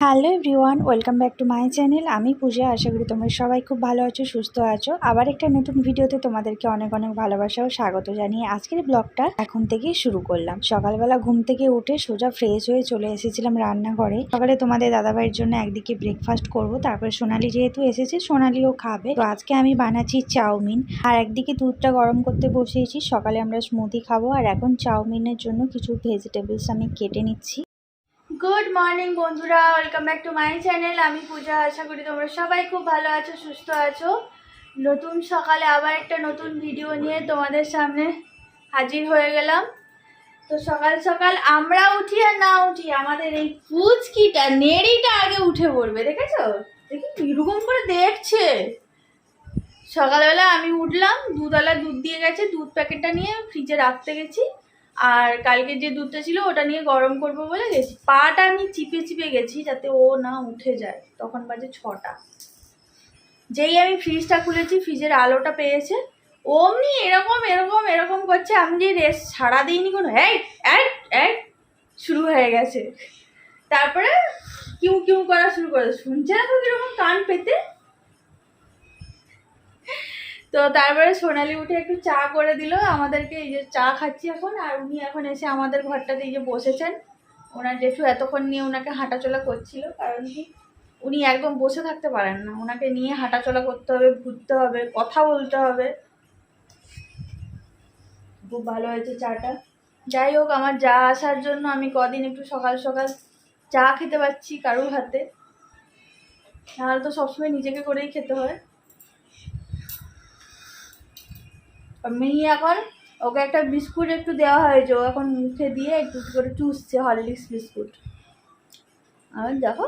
Hello everyone, welcome back to my channel. আমি পূজা। আশা করি তোমরা সবাই খুব ভালো আছো, সুস্থ আছো। আবার একটা নতুন ভিডিওতে তোমাদেরকে অনেক অনেক ভালোবাসা ও স্বাগত জানিয়ে আজকের ব্লগটা এখন থেকেই শুরু করলাম। সকালবেলা ঘুম থেকে উঠে সোজা ফ্রেশ হয়ে চলে এসেছিলাম রান্নাঘরে। সকালে তোমাদের দাদাভাইয়ের জন্য একদিকে ব্রেকফাস্ট করব, তারপরে সোনালি যেহেতু এসেছে সোনালিও খাবে, তো আজকে আমি বানাচ্ছি চাউমিন। আর একদিকে দুধটা গরম করতে বসিয়েছি। সকালে আমরা স্মুদি খাবো, আর এখন চাউমিনের জন্য কিছু ভেজিটেবলস আমি কেটে নিচ্ছি। গুড মর্নিং বন্ধুরা, welcome back to my channel. আমি পূজা। আশা করি তোমরা সবাই খুব ভালো আছো, সুস্থ আছো। নতুন সকালে আবার একটা নতুন ভিডিও নিয়ে তোমাদের সামনে হাজির হয়ে গেলাম। তো সকাল সকাল আমরা উঠি আর না উঠি, আমাদের এই পুচকিটা নেড়িটা আগে উঠে পড়বে। দেখেছো, দেখি এরকম করে দেখছে। সকালবেলা আমি উঠলাম, দুধওয়ালা দুধ দিয়ে গেছে, দুধ প্যাকেটটা নিয়ে ফ্রিজে রাখতে গেছি। আর কালকে যে দুধটা ছিল ওটা নিয়ে গরম করবো বলে গেছি। পাটা আমি চিপে চিপে গেছি যাতে ও না উঠে যায়। তখন বাজে 6টা। যেই আমি ফ্রিজটা খুলেছি, ফ্রিজের আলোটা পেয়েছে, অমনি এরকম এরকম এরকম করছে। আমি যে রেস্ট ছাড়া দিইনি কোনো, এই শুরু হয়ে গেছে। তারপরে কিউ কিউ করা শুরু করে, শুনছে না তো কিরকম কান পেতে। তো তারপরে সোনালি উঠে একটু চা করে দিল আমাদেরকে। এই যে চা খাচ্ছি এখন। আর উনি এখন এসে আমাদের ঘরটাতে এই যে বসেছেন। ওনার জেঠু এতক্ষণ নিয়ে ওনাকে হাঁটাচলা করছিল, কারণ কি উনি একদম বসে থাকতে পারেন না। ওনাকে নিয়ে হাঁটাচলা করতে হবে, ঘুরতে হবে, কথা বলতে হবে। খুব ভালো হয়েছে চাটা। যাই হোক, আমার যা আসার জন্য আমি কদিন একটু সকাল সকাল চা খেতে পাচ্ছি কারুর হাতে, নাহলে তো সবসময় নিজেকে করেই খেতে হয়। মিহি এখন ওকে একটা বিস্কুট একটু দেওয়া হয়েছে, ও এখন মুখে দিয়ে একটু করে চুষছে হরলিক্স বিস্কুট। আর দেখো,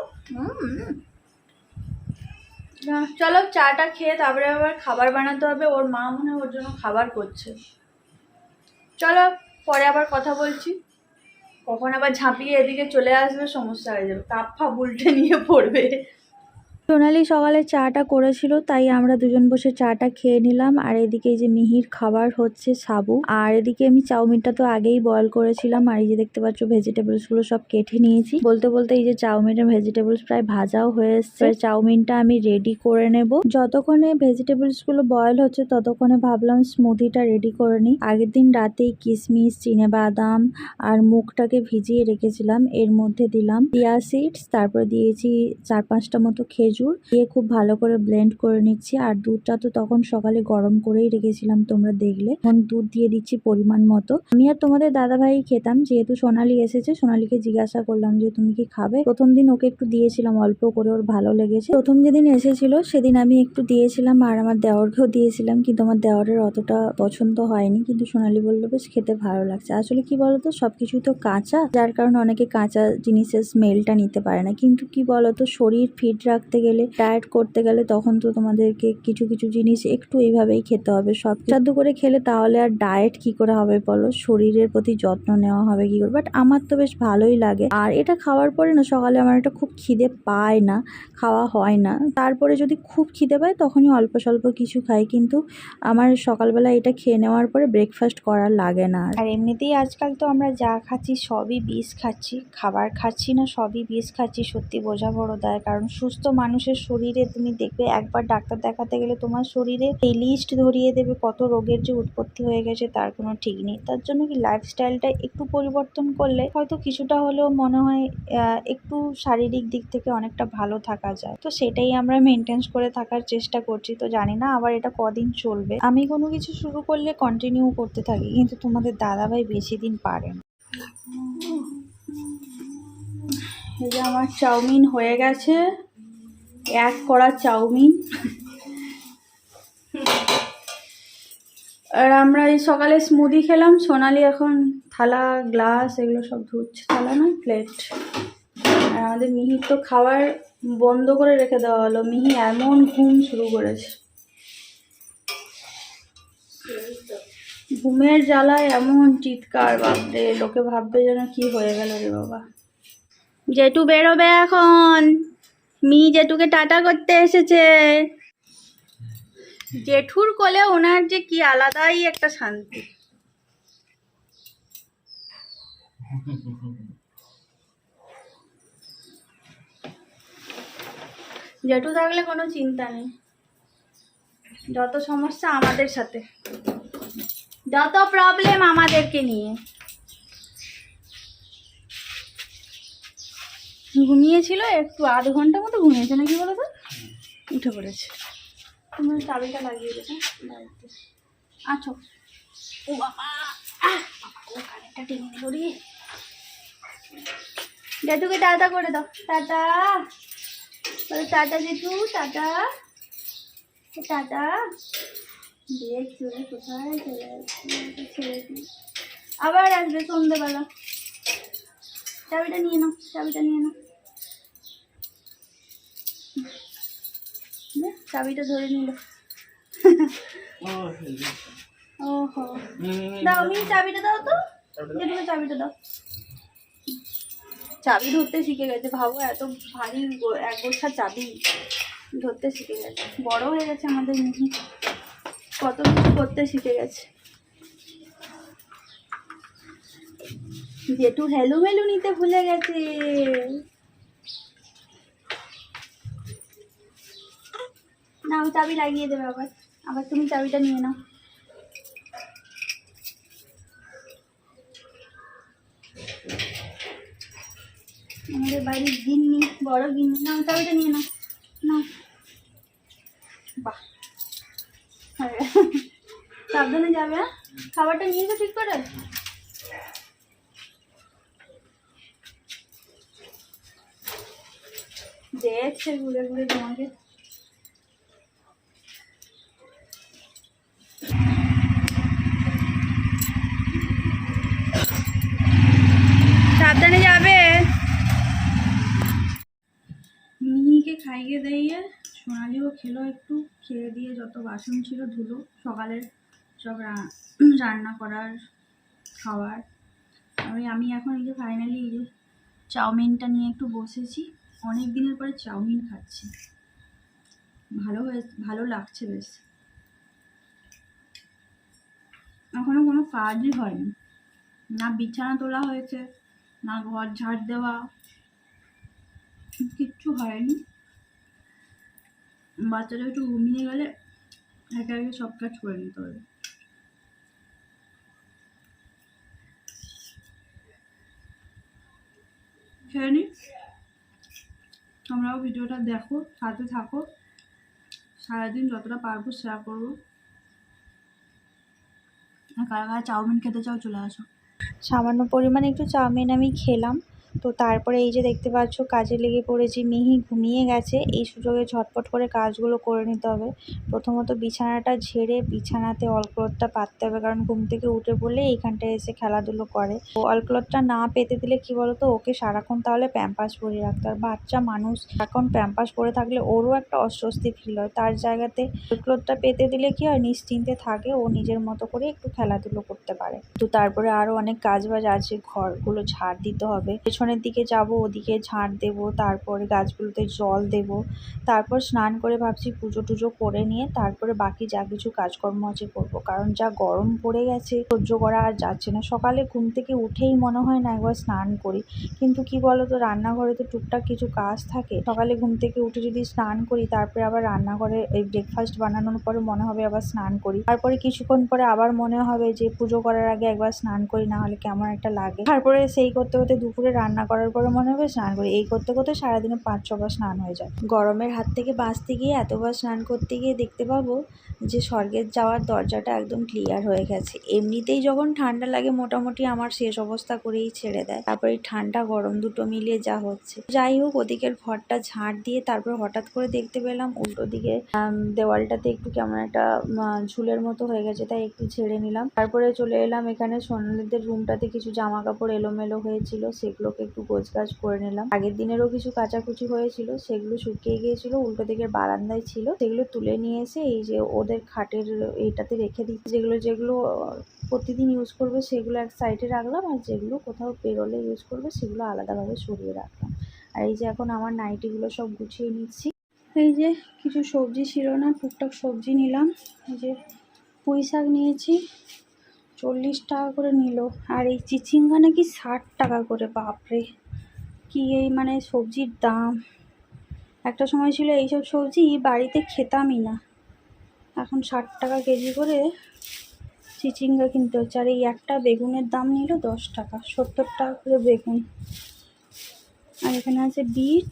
চলো চাটা খেয়ে তারপরে আবার খাবার বানাতে হবে। ওর মা মনে হয় ওর জন্য খাবার করছে। চলো পরে আবার কথা বলছি। কখন আবার ঝাঁপিয়ে এদিকে চলে আসবে, সমস্যা হয়ে যাবে, কাপ ফাপ উল্টে নিয়ে পড়বে। সোনালি সকালে চাটা করেছিল, তাই আমরা দুজন বসে চাটা খেয়ে নিলাম। আর এদিকে এই যে মিহির খাবার হচ্ছে সাবু। আর এদিকে আমি চাউমিনটা তো আগেই বয়েল করেছিলাম। আর এই যে দেখতে পাচ্ছ ভেজিটেবলস গুলো সব কেটে নিয়েছি। বলতে বলতে এই যে চাউমিনের ভেজিটেবলস প্রায় ভাজাও হয়ে এসছে। চাউমিনটা আমি রেডি করে নেব। যতক্ষণে ভেজিটেবলস গুলো বয়েল হচ্ছে ততক্ষণে ভাবলাম স্মুদিটা রেডি করে নিই। আগের দিন রাতেই কিশমিশ, চিনেবাদাম আর মুগটাকে ভিজিয়ে রেখেছিলাম। এর মধ্যে দিলাম চিয়া সিডস, তারপর দিয়েছি 4-5টা মতো খেজুর দিয়ে খুব ভালো করে ব্লেন্ড করে নিচ্ছি। আর দুধটা তো তখন সকালে গরম করেই রেখেছিলাম, তোমরা দেখলে। এখন দুধ দিয়ে দিচ্ছি পরিমাণ মতো। আমি আর তোমাদের দাদাভাই খেতাম, যেহেতু সোনালি এসেছে সোনালিকে জিজ্ঞাসা করলাম যে তুমি কি খাবে। প্রথম দিন ওকে একটু দিয়েছিলাম অল্প করে, ওর ভালো লেগেছে। প্রথম যেদিন এসেছিল সেদিন আমি একটু দিয়েছিলাম, আর আমার দেওরকেও দিয়েছিলাম, কিন্তু আমার দেওরের অতটা পছন্দ হয়নি। কিন্তু সোনালি বললো বেশ খেতে ভালো লাগছে। আসলে কি বলতো, সবকিছুই তো কাঁচা, যার কারণে অনেকে কাঁচা জিনিসের স্মেলটা নিতে পারে না। কিন্তু কি বলতো, শরীর ফিট রাখতে গেলে, ডায়েট করতে গেলে তখন তো তোমাদেরকে কিছু কিছু জিনিস একটু এইভাবেই খেতে হবে। সব সাধ্য করে খেলে তাহলে আর ডায়েট কি করে হবে বলো, শরীরের প্রতি যত্ন নেওয়া হবে কি করে। বাট আমার তো বেশ ভালোই লাগে। আর এটা খাওয়ার পরে না সকালে আমার একটা খুব খিদে পায় না, খাওয়া হয় না। তারপরে যদি খুব খিদে পায় তখনই অল্প স্বল্প কিছু খাই, কিন্তু আমার সকালবেলা এটা খেয়ে নেওয়ার পরে ব্রেকফাস্ট করা লাগে না। আর এমনিতেই আজকাল তো আমরা যা খাচ্ছি সবই বিষ খাচ্ছি, খাবার খাচ্ছি না, সবই বিষ খাচ্ছি। সত্যি বোঝা বড় দায়, কারণ সুস্থ মানুষের শরীরে তুমি দেখবে একবার ডাক্তার দেখাতে গেলে তোমার শরীরে এই লিস্ট ধরিয়ে দেবে কত রোগের যে উৎপত্তি হয়ে গেছে, তার কোনো ঠিক নেই। তার জন্য কি লাইফস্টাইলটা একটু পরিবর্তন করলে হয়তো কিছুটা হলেও মনে হয় একটু শারীরিক দিক থেকে অনেকটা ভালো থাকা যায়। তো সেটাই আমরা মেনটেন করে থাকার চেষ্টা করছি। তো জানি না আবার এটা কদিন চলবে। আমি কোনো কিছু শুরু করলে কন্টিনিউ করতে থাকি, কিন্তু তোমাদের দাদাভাই বেশি দিন পারে না। এই যে আমার চাউমিন হয়ে গেছে, এক কড়া চাউমিন। আর আমরা এই সকালে স্মুদি খেলাম। সোনালি এখন থালা গ্লাস এগুলো সব ধুচ্ছে, থালা না প্লেট। আর আমাদের মিহির তো খাবার বন্ধ করে রেখে দেওয়া হলো। মিহি এমন ঘুম শুরু করেছে, ঘুমের জ্বালায় এমন চিৎকার, বাপরে, লোকে ভাববে যেন কি হয়ে গেল রে বাবা। জেঠু বেরোবে এখন, মিহি জেঠুকে টাটা করতে এসেছে। জেঠুর কোলে ওনার যে কি আলাদাই একটা শান্তি। জেঠু থাকলে কোনো চিন্তা নেই, যত সমস্যা আমাদের সাথে, যত প্রবলেম আমাদেরকে নিয়ে। ঘুমিয়েছিল একটু, আধ ঘন্টা মতো ঘুমিয়েছে নাকি বলো তো, উঠে পড়েছে। তুমি চাবিটা লাগিয়ে দেবে আছো। ও বাবা, কারেন্টটা টেনে ধরি। জেঠুকে টাটা করে দাও, টাটা বলো, টাটা জেঠু, টাটা টাটা। দেখ চলে কোথায় চলে যাচ্ছে, আবার আসবে সন্ধ্যেবেলা। চাবিটা নিয়ে নাও, চাবিটা নিয়ে নাও। চাবিটা ধরে নিল। ওহো, দাও মি চাবিটা দাও তো, জেঠুকে চাবিটা দাও। চাবি ধরতে শিখে গেছে, ভাবো এত ভারী এক গোছা চাবি ধরতে শিখে গেছে। বড় হয়ে গেছে আমাদের মিহি, কত কিছু করতে শিখে গেছে। জেঠু হেলু মেলু নিতে ভুলে গেছে। নাও চাবি লাগিয়ে দেবে, আবার আবার তুমি চাবিটা নিয়ে নাও। আমাদের বাড়ির গিন্নি, বড় গিন্নি। নাও চাবিটা নিয়ে নাও, নাও। বাহ, সাবধানে যাবে। হ্যাঁ, খাবারটা নিয়েছো ঠিক করে? দেখছে ঘুরে ঘুরে তোমাকে। সাবধানে যাবে। মিহিকে খাইয়ে দিয়ে সোনালিও খেলো একটু, খেয়ে দিয়ে যত বাসন ছিল ধুলো সকালের, সব রান্না করার খাওয়ার। আমি এখন এই যে ফাইনালি এই যে চাউমিনটা নিয়ে একটু বসেছি, অনেক দিনের পরে চাউমিন খাচ্ছি, ভালো লাগছে বেশ। এখনো কোনো কাজই হয়নি, না বিছানা তোলা হয়েছে, না ঘর ঝাড় দেওয়া, কিচ্ছু হয়নি। বাচ্চাটা একটু ঘুমিয়ে গেলে একে একে সব কাজ করে নিতে হবে। খেয়ে নি, তোমরাও ভিডিওটা দেখো, সাথে থাকো, সারাদিন যতটা পারবো শেয়ার করবো। কারা কারা চাউমিন খেতে চাও চলে আসো। সামান্য পরিমাণে একটু চাউমিন আমি খেলাম, তো তারপরে এই যে দেখতে পাচ্ছ কাজে লেগে পড়েছি। মিহি ঘুমিয়ে গেছে, এই সুযোগে ঝটপট করে কাজগুলো করে নিতে হবে। প্রথমত বিছানাটা ঝেড়ে বিছানাতে অলক্লোথটা পাততে হবে, কারণ ঘুম থেকে উঠে পড়লে এইখানটায় এসে খেলাধুলো করে। তো অলক্লোথটা না পেতে দিলে কি বলতো, ওকে সারাক্ষণ তাহলে প্যাম্পাস পরিয়ে রাখতে হয়। বাচ্চা মানুষ এখন প্যাম্পাস পরে থাকলে ওরও একটা অস্বস্তি ফিল হয়, তার জায়গাতে অলক্লোথটা পেতে দিলে কি হয়, নিশ্চিন্তে থাকে, ও নিজের মতো করে একটু খেলাধুলো করতে পারে। তো তারপরে আরও অনেক কাজবাজ আছে, ঘরগুলো ঝাড় দিতে হবে, পেছনের দিকে যাব, ওদিকে ঝাড় দেবো, তারপরে গাছগুলোতে জল দেবো, তারপর স্নান করে ভাবছি পুজো টুজো করে নিয়ে তারপরে বাকি যা কিছু কাজকর্ম আছে করবো, কারণ যা গরম পড়ে গেছে সহ্য করা আর যাচ্ছে না। সকালে ঘুম থেকে উঠেই মনে হয় না একবার স্নান করি, কিন্তু কি বলতো, রান্নাঘরে তো টুকটাক কিছু কাজ থাকে। সকালে ঘুম থেকে উঠে যদি স্নান করি, তারপরে আবার রান্নাঘরে এই ব্রেকফাস্ট বানানোর পরে মনে হবে আবার স্নান করি, তারপরে কিছুক্ষণ পরে আবার মনে হবে যে পুজো করার আগে একবার স্নান করি, না হলে কেমন একটা লাগে। তারপরে সেই করতে করতে দুপুরে রান্না করার পরে মনে হবে স্নান করি, এই করতে করতে সারাদিনে 5-6 বার স্নান হয়ে যায়। গরমের হাত থেকে বাঁচতে গিয়ে এতবার স্নান করতে গিয়ে দেখতে পাবো যে স্বর্গের যাওয়ার দরজাটা একদম ক্লিয়ার হয়ে গেছে। এমনিতেই যখন ঠান্ডা লাগে মোটামুটি আমার শেষ অবস্থা করেই ছেড়ে দেয়, তারপরে ঠান্ডা গরম দুটো মিলিয়ে যা হচ্ছে। যাই হোক, ওদিকের ঘরটা ঝাড় দিয়ে তারপর হঠাৎ করে দেখতে পেলাম উল্টো দিকে দেওয়ালটাতে একটু কেমন একটা ঝুলের মতো হয়ে গেছে, তাই একটু ছেড়ে নিলাম। তারপরে চলে এলাম এখানে সোনালিদের রুমটাতে, কিছু জামা কাপড় এলোমেলো হয়েছিল, সেগুলোকে একটু গোছগাছ করে নিলাম। আগের দিনেরও কিছু কাচাকুচি হয়েছিল, সেগুলো শুকিয়ে গিয়েছিল, উল্টো দিকের বারান্দায় ছিল, সেগুলো তুলে নিয়ে এসে এই যে ওদের খাটের এইটাতে রেখে দিচ্ছি। যেগুলো প্রতিদিন ইউজ করবে সেগুলো এক সাইডে রাখলাম, আর যেগুলো কোথাও বেরোলে ইউজ করবে সেগুলো আলাদাভাবে সরিয়ে রাখলাম। আর এই যে এখন আমার নাইটিগুলো সব গুছিয়ে নিচ্ছি। এই যে কিছু সবজি ছিল না, টুকটাক সবজি নিলাম। এই যে পুঁই শাক নিয়েছি, 40 টাকা করে নিল, আর এই চিচিঙ্গা নাকি 60 টাকা করে। বাপরে, কি এই মানে সবজির দাম! একটা সময় ছিল এইসব সবজি বাড়িতে খেতামই না, এখন 60 টাকা কেজি করে চিচিঙ্গা কিনতে হচ্ছে। আর এই একটা বেগুনের দাম নিল 10 টাকা, 70 টাকা করে বেগুন। আর এখানে আছে বিট,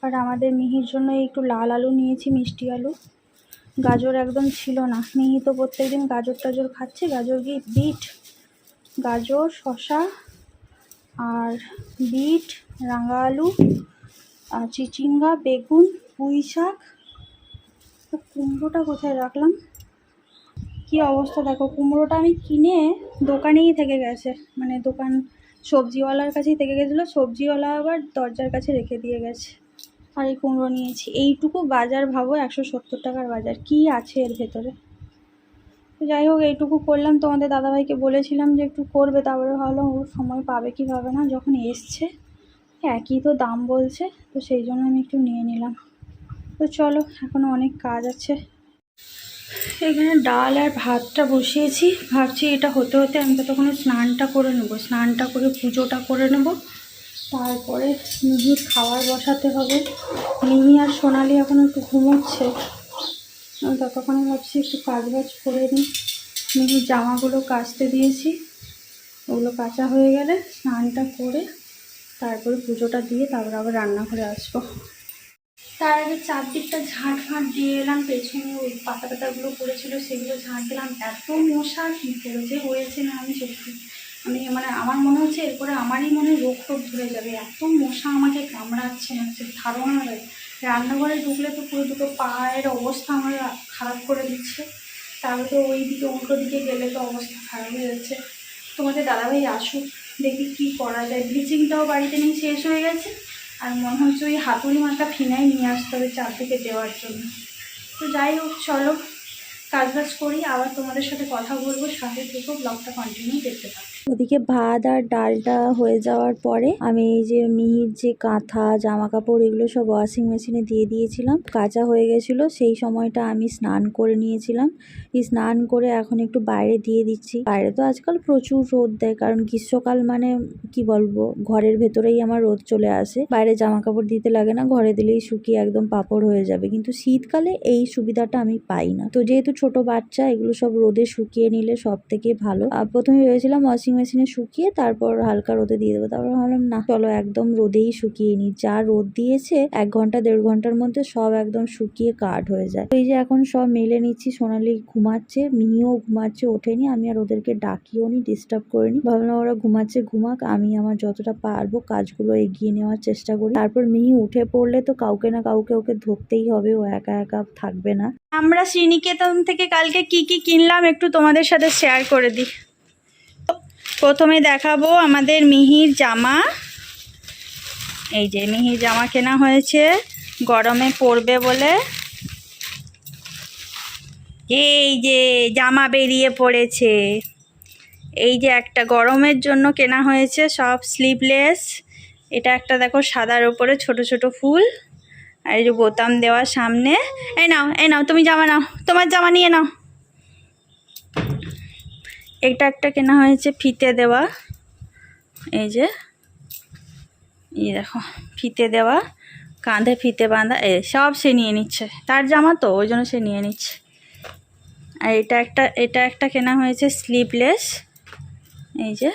আর আমাদের মিহির জন্য একটু লাল আলু নিয়েছি, মিষ্টি আলু। গাজর একদম ছিল না, মিহি তো প্রত্যেকদিন গাজর টাজর খাচ্ছে। গাজর কি বিট, গাজর, শসা আর বিট, রাঙা আলু আর চিচিঙ্গা, বেগুন, পুঁই শাক। কুমড়োটা কোথায় রাখলাম, কি অবস্থা দেখো। কুমড়োটা আমি কিনে দোকানেই থেকে গেছে, মানে দোকান সবজিওয়ালার কাছেই থেকে গেছিলো, সবজিওয়ালা আবার দরজার কাছে রেখে দিয়ে গেছে। আর এই কুমড়ো নিয়েছি, এইটুকু বাজার ভাবো, 170 টাকার বাজার, কি আছে এর ভেতরে। যাই হোক, এইটুকু করলাম। তোমাদের দাদাভাইকে বলেছিলাম যে একটু করবে, তারপরে ভাবলাম ওর সময় পাবে কি পাবে না, যখন এসছে একই তো দাম বলছে, তো সেই জন্য আমি একটু নিয়ে নিলাম। তো চলো, এখনও অনেক কাজ আছে। এখানে ডাল আর ভাতটা বসিয়েছি, ভাবছি এটা হতে হতে আমি ততক্ষণ স্নানটা করে নেবো, স্নানটা করে পুজোটা করে নেব, তারপরে মিহির খাবার বসাতে হবে। মিহি আর সোনালি এখন একটু ঘুমোচ্ছে, আমি ততক্ষণে ভাবছি একটু কাজ বাজ করে নিই। মিহির জামাগুলো কাচতে দিয়েছি, ওগুলো কাচা হয়ে গেলে স্নানটা করে তারপরে পুজোটা দিয়ে তারপরে আবার রান্নাঘরে আসবো। তার আগে চারদিকটা ঝাঁট ফাঁট দিয়ে এলাম, পেছনে ওই পাতা পাতাগুলো পড়েছিল সেগুলো ঝাঁট দিলাম। এত মশা কি করেছে হয়েছে না আমি সত্যি, আমি মানে আমার মনে হচ্ছে এরপরে আমারই মনে রোগ টোগ ধরে যাবে, এত মশা আমাকে কামড়াচ্ছে, সে ধারণা নেই। রান্নাঘরে ঢুকলে তো পুরো দুটো পায়ের অবস্থা আমার খারাপ করে দিচ্ছে, তাহলে তো ওই দিকে উল্টো দিকে গেলে তো অবস্থা খারাপ হয়ে যাচ্ছে। তোমাদের দাদাভাই আসুক, দেখি কি করা যায়। ব্লিচিংটাও বাড়িতে নিয়ে শেষ হয়ে গেছে, আর মনে হচ্ছে ওই হাতুড়ি মার্কা ফিনাইল নিয়ে আসতে হবে চারদিকে দেওয়ার জন্য। তো যাই হোক, চলো কাজ বাজ করি, আবার তোমাদের সাথে কথা বলবো, সাথে থেকেও ব্লগটা কন্টিনিউ দেখতে পাবো। ওদিকে ভাত আর ডালটা হয়ে যাওয়ার পরে আমি এই যে মিহির যে কাঁথা জামা কাপড় এগুলো সব ওয়াশিং মেশিনে দিয়ে দিয়েছিলাম, কাঁচা হয়ে গেছিলো। সেই সময়টা আমি স্নান করে নিয়েছিলাম, এই স্নান করে এখন একটু বাইরে দিয়ে দিচ্ছি। বাইরে তো আজকাল প্রচুর রোদ দেয়, কারণ গ্রীষ্মকাল মানে কি বলবো, ঘরের ভেতরেই আমার রোদ চলে আসে, বাইরে জামা কাপড় দিতে লাগে না, ঘরে দিলেই শুকিয়ে একদম পাপড় হয়ে যাবে। কিন্তু শীতকালে এই সুবিধাটা আমি পাই না, তো যেহেতু ছোট বাচ্চা এগুলো সব রোদে শুকিয়ে নিলে সব থেকে ভালো। প্রথমে ভেবেছিলাম ওয়াশিং মেশিনে শুকিয়ে তারপর হালকা রোদে দিয়ে দেবো, তারপর ভাবলাম না, চলো একদম রোদেই শুকিয়ে নিই। যা রোদ দিয়েছে 1 ঘন্টা 1.5 ঘন্টার মধ্যে সব একদম শুকিয়ে কাঠ হয়ে যায়। এই যে এখন সব মেলে নিচ্ছি, সোনালি ঘুমাচ্ছে, মিহিও ঘুমাচ্ছে, ওঠেনি। আমি আর ওদেরকে ডাকিও নি, ডিস্টার্ব করিনি, ভাবলাম ওরা ঘুমাচ্ছে ঘুমাক, আমি আমার যতটা পারবো কাজগুলো এগিয়ে নেওয়ার চেষ্টা করি। তারপর মিহি উঠে পড়লে তো কাউকে না কাউকে ওকে ধরতেই হবে, ও একা একা থাকবে না। আমরা শ্রীনিকেতন থেকে কালকে কি কি কিনলাম একটু তোমাদের সাথে শেয়ার করে দিই। প্রথমে দেখাবো আমাদের মিহির জামা। এই যে মিহির জামা কেনা হয়েছে গরমে পরবে বলে, এই যে জামা বেরিয়ে পড়েছে। এই যে একটা গরমের জন্য কেনা হয়েছে, সব স্লিভলেস। এটা একটা দেখো সাদার উপরে ছোট ছোট ফুল, আর এই যে বোতাম দেওয়া সামনে। এই নাও তুমি জামা নাও, তোমার জামা নিয়ে নাও। এটা একটা কেনা হয়েছে ফিতে দেওয়া, এই যে এই দেখো ফিতে দেওয়া, কাঁধে ফিতে বাঁধা, সব সে নিয়ে নিচ্ছে, তার জামা তো ওই জন্য সে নিয়ে নিচ্ছে। আর এটা একটা কেনা হয়েছে স্লিভলেস, এই যে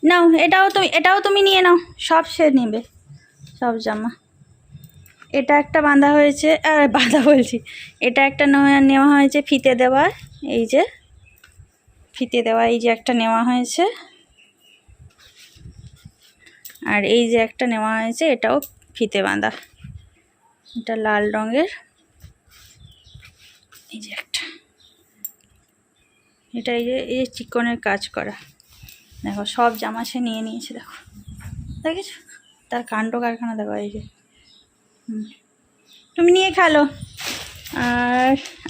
নাও, এটাও তুমি নিয়ে নাও, সব সে নেবে, সব জামা। এটা একটা বাঁধা হয়েছে, বাঁধা বলছি, এটা একটা নেওয়া হয়েছে ফিতে দেওয়া, এই যে ফিতে দেওয়া, এই যে একটা নেওয়া হয়েছে। আর এই যে একটা নেওয়া হয়েছে, এটাও ফিতে বাঁধা, এটা লাল রঙের। এই যে একটা, এটা এই যে চিকনের কাজ করা, দেখো সব জামা সে নিয়ে নিয়েছে, দেখো দেখেছো তার কাণ্ড কারখানা, দেখো এই যে তুমি নিয়ে খেলো।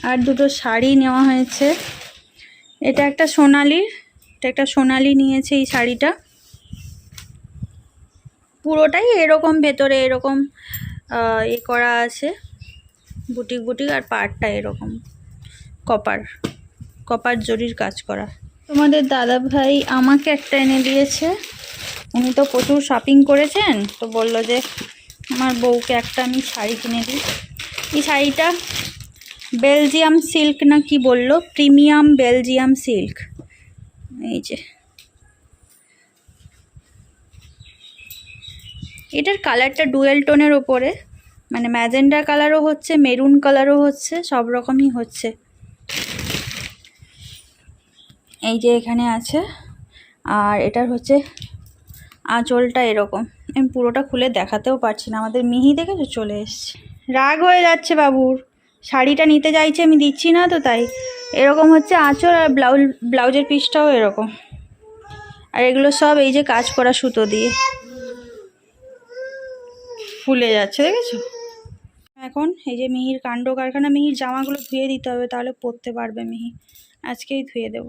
আর দুটো শাড়ি নেওয়া হয়েছে, এটা একটা সোনালি নিয়েছে এই শাড়িটা, পুরোটাই এরকম ভেতরে এরকম করা আছে বুটিক, আর পাড়টা এরকম কপার জরির কাজ করা। তোমাদের দাদা ভাই আমাকে একটা এনে দিয়েছে, উনি তো প্রচুর শপিং করেছেন, তো বললো যে আমার বউকে একটা আমি শাড়ি কিনে দিই। এই শাড়িটা বেলজিয়াম সিল্ক না কি বললো, প্রিমিয়াম বেলজিয়াম সিল্ক। এই যে এটার কালারটা ডুয়েল টোনের ওপরে, মানে ম্যাজেন্ডা কালারও হচ্ছে, মেরুন কালারও হচ্ছে, সব রকমই হচ্ছে। এই যে এখানে আছে, আর এটার হচ্ছে আঁচলটা এরকম। আমি পুরোটা খুলে দেখাতেও পারছি না, আমাদের মিহি দেখেছো চলে এসছে। রাগ হয়ে যাচ্ছে বাবুর, শাড়িটা নিতে চাইছে আমি দিচ্ছি না, তো তাই এরকম হচ্ছে আঁচল, আর ব্লাউজের পিসটাও এরকম। আর এগুলো সব এই যে কাজ করা সুতো দিয়ে ফুলে যাচ্ছে, দেখেছো। এখন এই যে মিহির কাণ্ড কারখানা, মিহির জামাগুলো ধুয়ে দিতে হবে, তাহলে পরতে পারবে মিহি। আজকেই ধুয়ে দেব।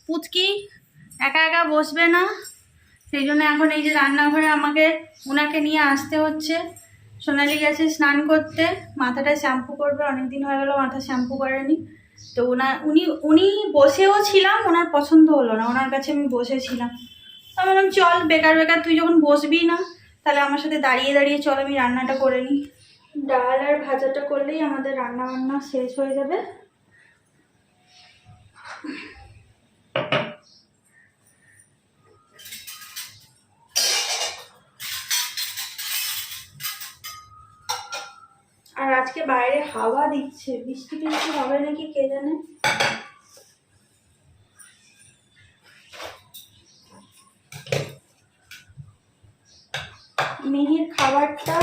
পুচকি একা একা বসবে না, সেই জন্য এখন এই যে রান্নাঘরে আমাকে ওনাকে নিয়ে আসতে হচ্ছে। সোনালি গেছে স্নান করতে, মাথাটা শ্যাম্পু করবে, অনেকদিন হয়ে গেল মাথা শ্যাম্পু করেনি। তো উনি বসেও ছিলাম, ওনার পছন্দ হলো না, ওনার কাছে আমি বসেছিলাম। আমি বললাম চল, বেকার বেকার তুই যখন বসবি না, তাহলে আমার সাথে দাঁড়িয়ে দাঁড়িয়ে চল আমি রান্নাটা করে নিই। ডাল আর ভাজাটা করলেই আমাদের রান্না বান্না শেষ হয়ে যাবে। আর আজকে বাইরে হাওয়া দিচ্ছে, বৃষ্টি টিষ্টি হবে নাকি কে জানে। মিহির খাবারটা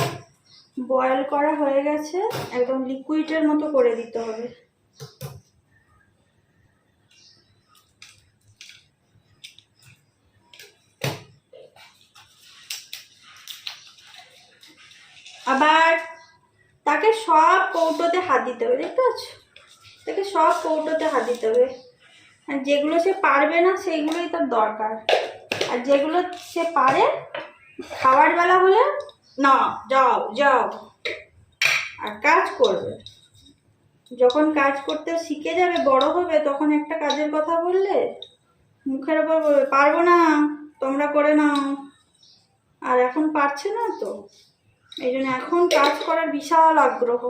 বয়েল করা হয়ে গেছে, একদম লিকুইডের মতো করে দিতে হবে। আবার তাকে সব কৌটোতে হাত দিতে হবে, দেখতে পাচ্ছ, তাকে সব কৌটোতে হাত দিতে হবে। আর যেগুলো সে পারবে না সেইগুলোই তার দরকার, আর যেগুলো সে পারে, খাবার বেলা হলে না যাও যাও, আর কাজ করবে। যখন কাজ করতে শিখে যাবে, বড় হবে, তখন একটা কাজের কথা বললে মুখের ওপর বলবে পারবো না, তোমরা করে নাও। আর এখন পারছে না তো, এই জন্য এখন কাজ করার বিশাল আগ্রহ।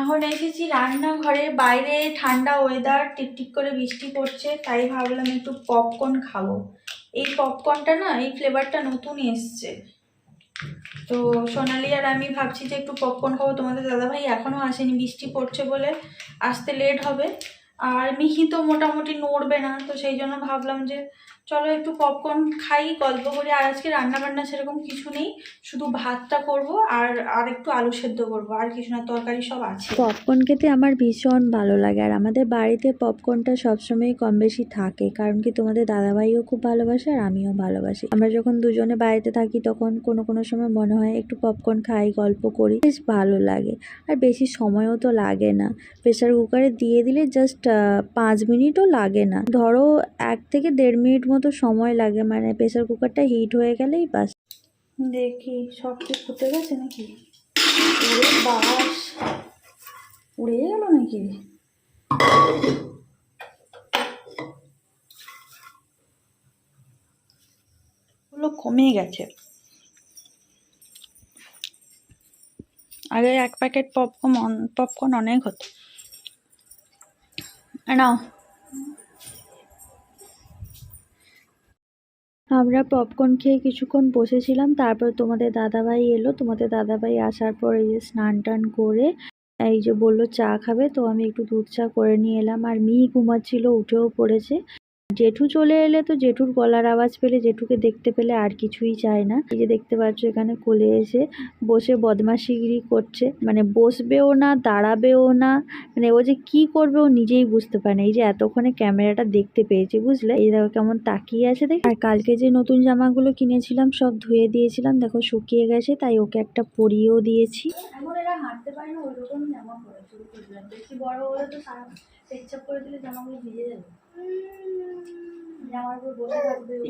এখন এসেছি রান্নাঘরে, বাইরে ঠান্ডা ওয়েদার, টিকটিক করে বৃষ্টি পড়ছে, তাই ভাবলাম একটু পপকর্ন খাবো। এই পপকর্নটা না, এই ফ্লেভারটা নতুন এসছে, তো সোনালি আর আমি ভাবছি যে একটু পপকর্ন খাবো। তোমাদের দাদাভাই এখনও আসেনি, বৃষ্টি পড়ছে বলে আসতে লেট হবে। আর মিহি তো মোটামুটি নড়বে না, তো সেই জন্য ভাবলাম যে চলো একটু পপকর্ন খাই, গল্প করি। আর আজকে রান্নাবান্না সেরকম কিছু নেই, শুধু ভাতটা করব আর একটু আলু সেদ্ধ করবো, আর কিছু না, তরকারি সব আছে। পপকর্ন খেতে আমার ভীষণ ভালো লাগে, আর আমাদের বাড়িতে পপকর্নটা সবসময় কম বেশি থাকে, কারণ কি তোমাদের দাদাভাইও খুব ভালোবাসে আর আমিও ভালোবাসি। আমরা যখন দুজনে বাড়িতে থাকি তখন কোনো কোনো সময় মনে হয় একটু পপকর্ন খাই, গল্প করি, বেশ ভালো লাগে। আর বেশি সময়ও তো লাগে না, প্রেসার কুকারে দিয়ে দিলে জাস্ট 5 মিনিটও লাগে না, ধরো 1 থেকে 1.5 মিনিট মতো সময় লাগে, মানে প্রেসার কুকারটা হিট হয়ে গেলেই বাস। দেখি সব কি ফুটে গেছে নাকি, উড়ে বাস উড়ে গেল নাকি। ওগুলো কমে গেছে, আগে 1 প্যাকেট পপকর্ন অনেক হতো। নাও, আমরা পপকর্ন খেয়ে কিছুক্ষণ বসেছিলাম, তারপর তোমাদের দাদাভাই এলো। তোমাদের দাদাভাই আসার পর এই যে স্নান টান করে এই যে বললো চা খাবে, তো আমি একটু দুধ চা করে নিয়ে এলাম। আর মিহি ঘুমাচ্ছিল, উঠেও পড়েছে। জেঠু চলে এলে তো জেঠুর গলার আওয়াজ পেলে, জেঠুকে দেখতে পেলে আর কিছুই চায় না। এই যে দেখতে পাচ্ছ এখানে কোলে এসে বসে বদমাশিগিরি করছে, মানে বসবেও না, দাঁড়াবেও না, মানে ও যে কি করবে ও নিজেই বুঝতে পারে না। এই যে এতক্ষণে ক্যামেরাটা দেখতে পেয়েছে, বুঝলে, এই দেখো কেমন তাকিয়ে আছে দেখ। আর কালকে যে নতুন জামাগুলো কিনেছিলাম সব ধুয়ে দিয়েছিলাম, দেখো শুকিয়ে গেছে, তাই ওকে একটা পরিয়েও দিয়েছি। এখন এরা হাঁটতে পারে না, ওইরকম জামা পরেছে, বেশি বড় হলে তো পেচ্ছাপ করে দিলে জামাগুলো ভিজে যাবে। আমার উপর বসে থাকবে ও।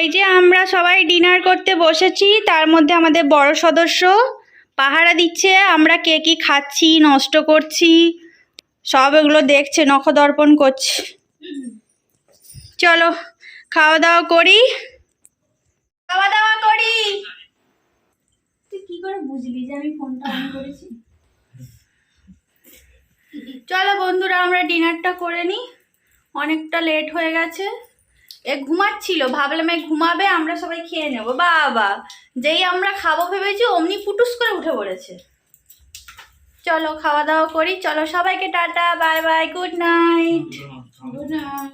এই যে আমরা সবাই ডিনার করতে বসেছি, তার মধ্যে আমাদের বড় সদস্য পাহারা দিচ্ছে আমরা কে কি খাচ্ছি, নষ্ট করছি, সব এগুলো দেখছে, নখদর্পণ করছে। চলো খাওয়া দাওয়া করি, খাওয়া দাওয়া করি। তুই কি করে বুঝলি যে আমি ফোনটা অন করেছি? চলো বন্ধুরা আমরা ডিনারটা করে নিই, অনেকটা লেট হয়ে গেছে। এ ঘুমাচ্ছিল, ভাবলাম এ ঘুমাবে, আমরা সবাই খেয়ে নেব। বাবা যেই আমরা খাবো ভেবেছি অমনি ফুটুস করে উঠে পড়েছে। চলো খাওয়া দাওয়া করি, চলো সবাইকে tata, bye bye, good night. Good night.